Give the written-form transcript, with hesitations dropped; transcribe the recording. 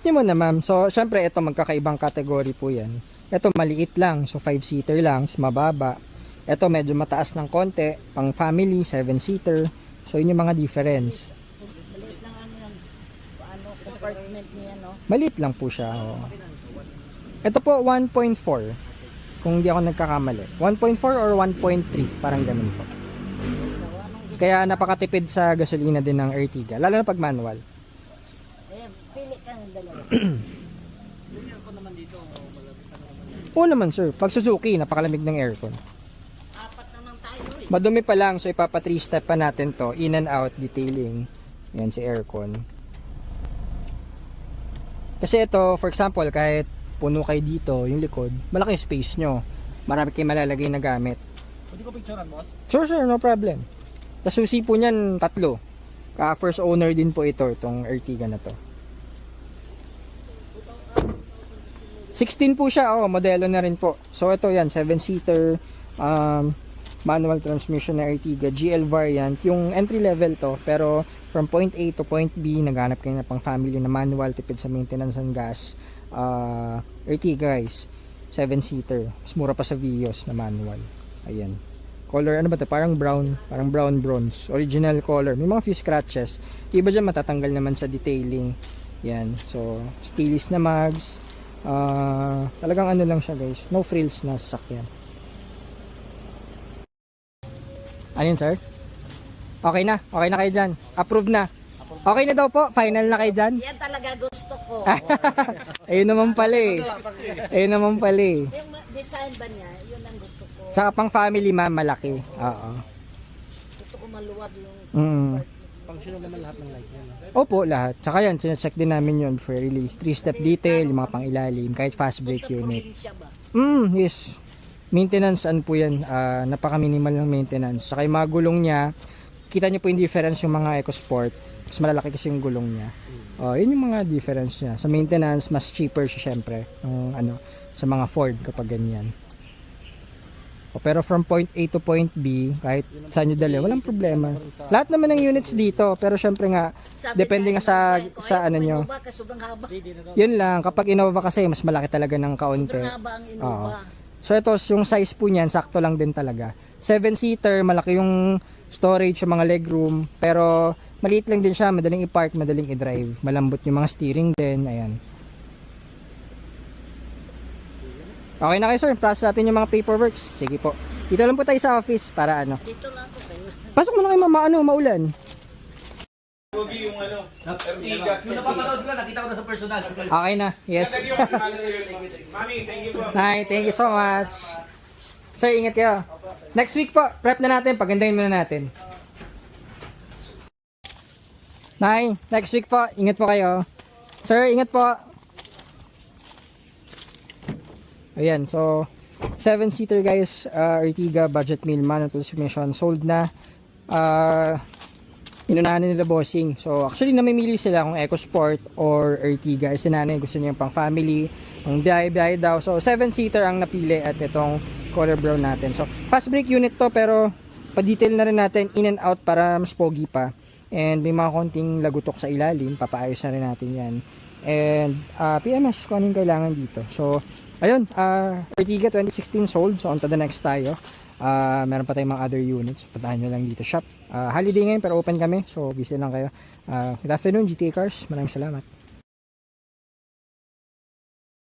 Check nyo muna ma'am. So, syempre, ito magkakaibang category po yan. Ito maliit lang. So, 5-seater lang. Mababa. Ito medyo mataas ng konti. Pang family, 7-seater. So, yun yung mga difference. Maliit lang compartment niya, no? Maliit lang po siya. Oh. Ito po, 1.4. Kung hindi ako nagkakamali. 1.4 or 1.3. Parang ganun po. Kaya napakatipid sa gasolina din ng Ertiga. Lalo na pag manual. Pili ka ng dalawa. Oo naman sir. Pag Suzuki, napakalamig ng aircon. Apat naman tayo eh. Madumi pa lang, so ipapa 3-step pa natin to. In and out detailing. Yan si aircon. Kasi ito, for example, kahit puno kayo dito, yung likod, malaki yung space nyo. Marami kayo malalagay na gamit. Pwede ko picturean, boss? Sure sir, no problem. Tapos susi po niyan, 3. First owner din po ito, itong Ertiga na to. 16 po siya, modelo na rin po. So ito yan, 7-seater, manual transmission na Ertiga, GL variant. Yung entry level to, pero from point A to point B, naghanap kayo na pang family na manual, tipid sa maintenance and gas. Ertiga guys, 7-seater. Mas mura pa sa Vios na manual. Ayan. Color, ano ba ito? Parang brown bronze. Original color. May mga few scratches. Iba dyan matatanggal naman sa detailing. Yan. So, stainless na mags. Talagang ano lang siya guys. No frills na sasakyan. Ano yun sir? Okay na. Okay na kayo dyan. Approve na. Okay na daw po. Final na kayo dyan. Yan talaga gusto ko. Ayun naman pala eh. Ayun naman pala eh. Yung design ba niya, yun ang gusto ko. Saka pang family ma'am, malaki. Oo. Gusto ko maluwag yung Functional naman lahat ng light yan. Opo, lahat. Saka yan, check din namin yun for release. 3-step detail, yung mga pang ilalim, kahit fast brake unit. probinsya ba? Yes. Maintenance, ano po yan, napaka-minimal ng maintenance. Saka yung mga gulong niya, kita niyo po yung difference yung mga EcoSport. Mas malalaki kasi yung gulong niya. Yun yung mga difference niya. Sa maintenance, mas cheaper siya syempre. Sa mga Ford kapag ganyan. Pero from point A to point B, kahit saan nyo dali, walang problema. Lahat naman ng units dito, pero syempre nga, depende nga sa ano nyo. Sobrang haba. Yun lang, kapag Innova kasi, mas malaki talaga ng kaunti. Sobrang haba ang Innova. So ito, yung size po niyan, sakto lang din talaga. 7-seater, malaki yung storage, yung mga legroom, pero maliit lang din siya, madaling i-park, madaling i-drive. Malambot yung mga steering din, ayan. Okay na kayo sir, process natin yung mga paperworks. Sige po. Dito lang po tayo sa office para ano. Dito lang ako kayo. Pasok mo na kayo maulan. Pogi yung Ertiga. Yung napapanood ko lang, nakita ko na sa personal. Okay na, yes. Mami, thank you po. Hi, thank you so much. Sir, ingat kayo. Next week po, prep na natin, pagandahin muna natin. Nay, next week po, ingat po kayo. Sir, ingat po. Ayan, so 7-seater guys, Ertiga budget meal manual transmission sold na. Inunahan na nila bossing. So actually namimili sila kung EcoSport or Ertiga. Kasi nanay gusto niya yung pang family, pang biyahe daw. So 7-seater ang napili at itong color brown natin. So fast brake unit to, pero pa-detail na rin natin in and out para mas pogi pa. And may mga konting lagutok sa ilalim, papaayos na rin natin yan. And PMS kung anong kailangan dito. So ayun, Ertiga 2016 sold. So on to the next tayo. Meron pa tayong mga other units. Puntahan nyo lang dito shop. Holiday ngayon pero open kami. So visit lang kayo. Good afternoon GTA Cars. Maraming salamat.